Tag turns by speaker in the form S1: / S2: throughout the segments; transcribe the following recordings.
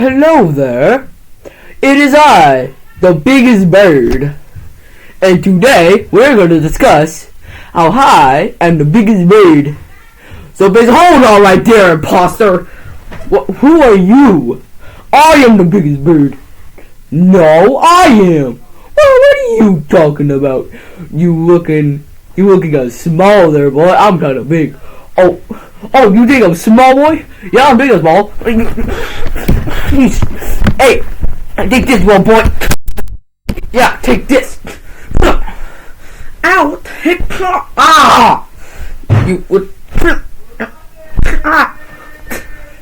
S1: Hello there. It is I, the biggest bird. And today we're going to discuss how I am the biggest bird. So hold on right there, imposter. Who are you? I am the biggest bird. No, I am. What are you talking about? You looking small there, boy. I'm kind of big. Oh, you think I'm small, boy? Yeah, I'm big and small. Hey, take this one, boy. Yeah, take this. Ow, take you would.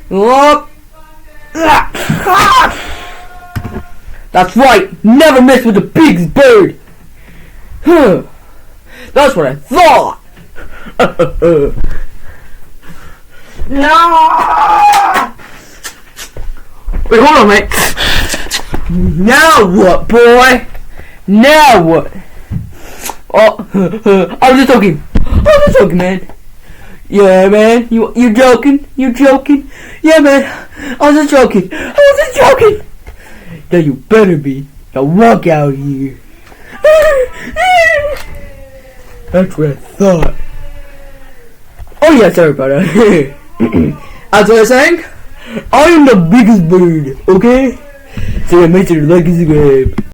S1: Look. That's right. Never mess with the biggest bird. That's what I thought. No. Wait, hold on, mate. Now what, boy? Now what? Oh, I was just joking, man. Yeah, man. You joking? You joking? Yeah, man. I was just joking. Now you better be. Now walk out here. That's what I thought. Oh yeah, sorry about that. As I was saying, I am the biggest bird, okay? So make sure to like and subscribe.